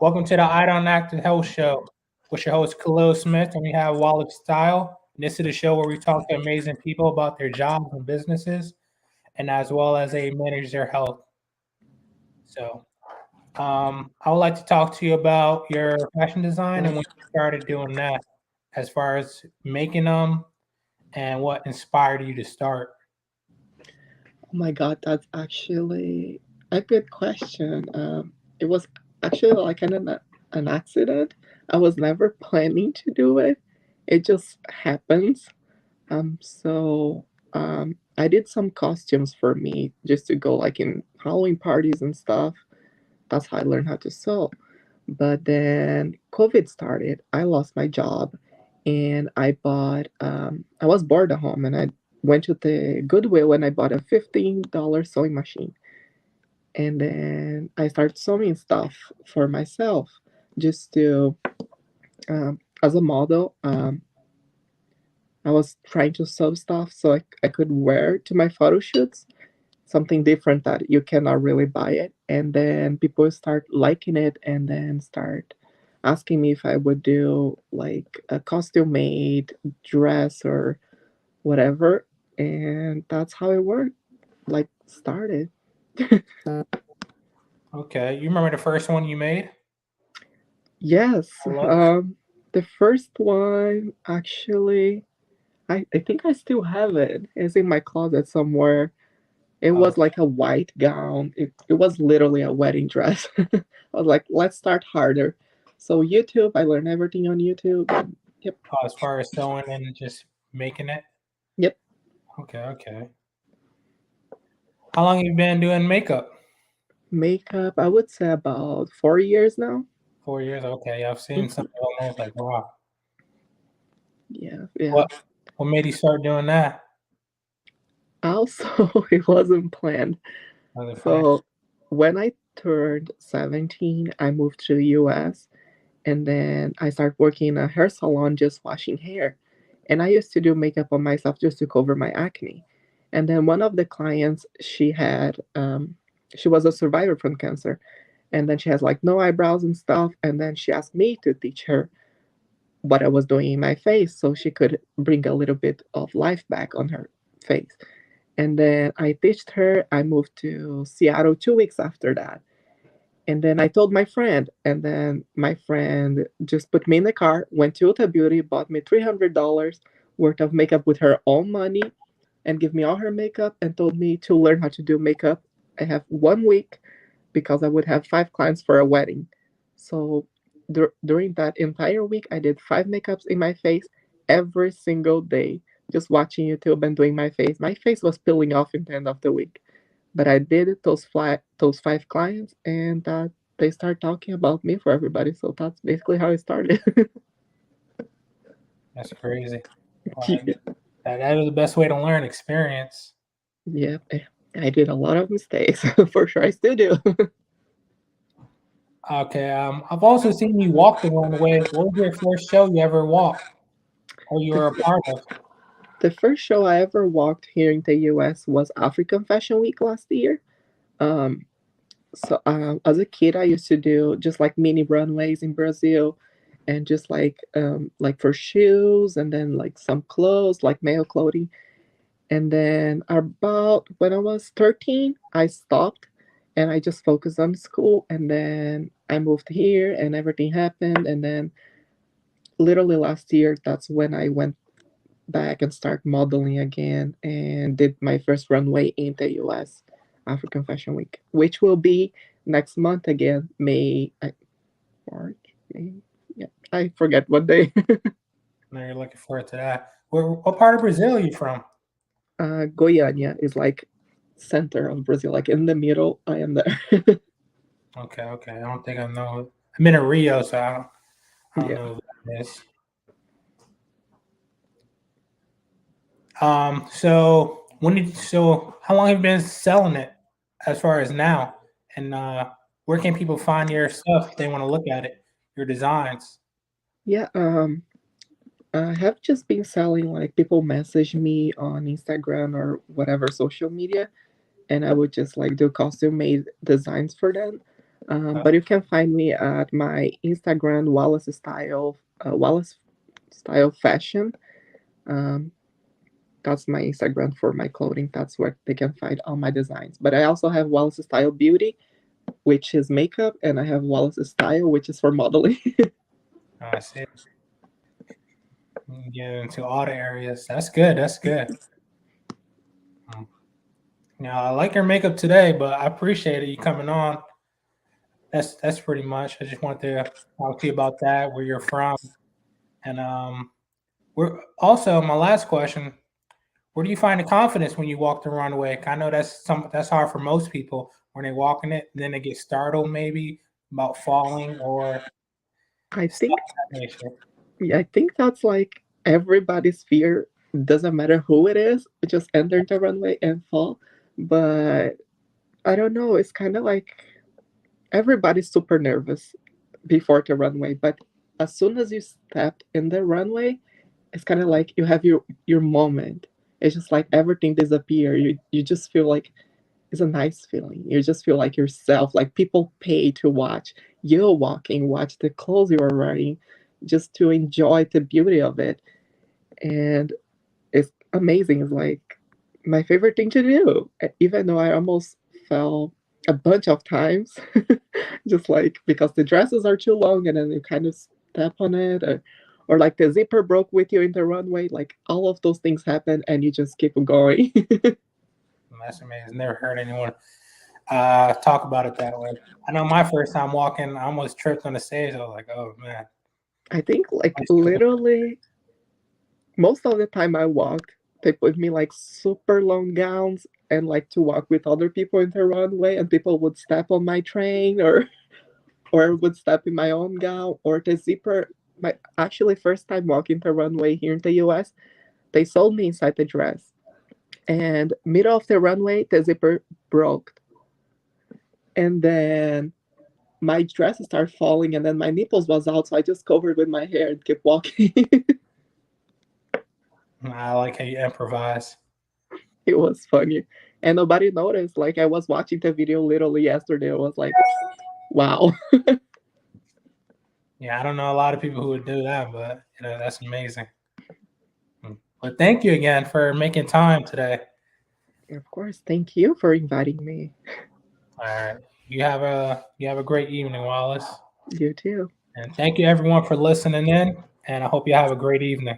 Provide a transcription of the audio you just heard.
Welcome to the I Don't Act Health Show with your host Khalil Smith, and we have Wallace Style. And this is the show where we talk to amazing people about their jobs and businesses, and as well as they manage their health. So, I would like to talk to you about your fashion design and when you started doing that, as far as making them and what inspired you to start. Oh my God, that's actually a good question. It was actually like an accident. I was never planning to do it. It just happens. I did some costumes for me just to go like in Halloween parties and stuff. That's how I learned how to sew. But then COVID started. I lost my job, and I was bored at home, and I went to the Goodwill and I bought a $15 sewing machine. And then I started sewing stuff for myself just to, as a model. I was trying to sew stuff so I could wear to my photo shoots, something different that you cannot really buy it. And then people start liking it and then start asking me if I would do like a costume made dress or whatever. And that's how it worked, like started. Okay, you remember the first one you made? Yes. How it looked? The first one actually, I think I still have it. It's in my closet somewhere. It Uh, was like a white gown. It was literally a wedding dress. I was like, let's start harder. So YouTube, I learned everything on YouTube. Yep, as far as sewing and just making it. yep. Okay, okay. How long you been doing makeup? Makeup, I would say about 4 years now. 4 years. Okay, I've seen some Mhm. of them. I was like, wow. Yeah, yeah. What what made you start doing that? Also, it wasn't planned. Was it plan? So when I turned 17, I moved to the US and then I started working in a hair salon just washing hair. And I used to do makeup on myself just to cover my acne. And then one of the clients, she was a survivor from cancer. And then she has like no eyebrows and stuff. And then she asked me to teach her what I was doing in my face so she could bring a little bit of life back on her face. And then I teached her. I moved to Seattle 2 weeks after that. And then I told my friend, and then my friend just put me in the car, went to Ulta Beauty, bought me $300 worth of makeup with her own money, and gave me all her makeup and told me to learn how to do makeup. I have 1 week because I would have 5 clients for a wedding. So during that entire week, I did 5 makeups in my face every single day, just watching YouTube and doing my face. My face was peeling off in the end of the week, but I did it those 5 clients, and they start talking about me for everybody. So that's basically how it started. That's crazy. Like that is the best way to learn experience. Yeah, I did a lot of mistakes for sure. I still do. Okay. I've also seen you walk the runway. What was your first show you ever walked or you the, were a part of? the first show I ever walked here in the US was African Fashion Week last year. Um, as a kid, I used to do just like mini runways in Brazil, and just like for shoes, and then like some clothes, like male clothing. And then about when I was 13, I stopped and I just focused on school. And then I moved here and everything happened. And then literally last year, that's when I went back and started modeling again and did my first runway in the US African Fashion Week, which will be next month again, March, May. Yeah, I forget what day. Now you're looking forward to that. What part of Brazil are you from? Goiânia is like center of Brazil, like in the middle. I am there. Okay, okay. I don't think I know. I'm in Rio, so I don't Yeah. know who that is. So how long have you been selling it as far as now? And where can people find your stuff if they want to look at it, your designs? Yeah, I have just been selling, like people message me on Instagram or whatever social media, and I would just like do custom made designs for them. But you can find me at my Instagram, Wallace Style Fashion. Um, that's my Instagram for my clothing. That's where they can find all my designs. But I also have Wallace Style Beauty, which is makeup, and I have Wallace Style, which is for modeling. I see. You get into all the areas. That's good. That's good. Now I like your makeup today, but I appreciate it you coming on. That's pretty much. I just wanted to talk to you about that, where you're from, and we're also my last question. Where do you find the confidence when you walk the runway? I know that's hard for most people when they walk in it, and then they get startled maybe about falling or I stuff think of that nature. Yeah, I think that's like everybody's fear. Doesn't matter who it is, just enter the runway and fall. But I don't know. It's kind of like everybody's super nervous before the runway, but as soon as you step in the runway, it's kind of like you have your moment. It's just like everything disappear. You just feel like it's a nice feeling. You just feel like yourself. Like people pay to watch you walking, watch the clothes you are wearing, just to enjoy the beauty of it. And it's amazing. It's like my favorite thing to do. Even though I almost fell a bunch of times, just like because the dresses are too long and then you kind of step on it, or like the zipper broke with you in the runway. Like all of those things happen and you just keep going. That's amazing. Never heard anyone talk about it that way. I know my first time walking, I almost tripped on the stage. I was like, "Oh man!" I think like literally most of the time I walked, they put me like super long gowns and like to walk with other people in the runway, and people would step on my train or would step in my own gown or the zipper. My actually first time walking the runway here in the US, they sold me inside the dress. And middle of the runway, the zipper broke. And then my dress started falling and then my nipples was out, so I just covered with my hair and kept walking. I like how you improvise. It was funny. And nobody noticed. Like I was watching the video literally yesterday. I was like, wow. Yeah, I don't know a lot of people who would do that, but that's amazing. But thank you again for making time today. Of course. Thank you for inviting me. All right, you have a great evening, Wallace, You too. and thank you everyone for listening in. And I hope you have a great evening.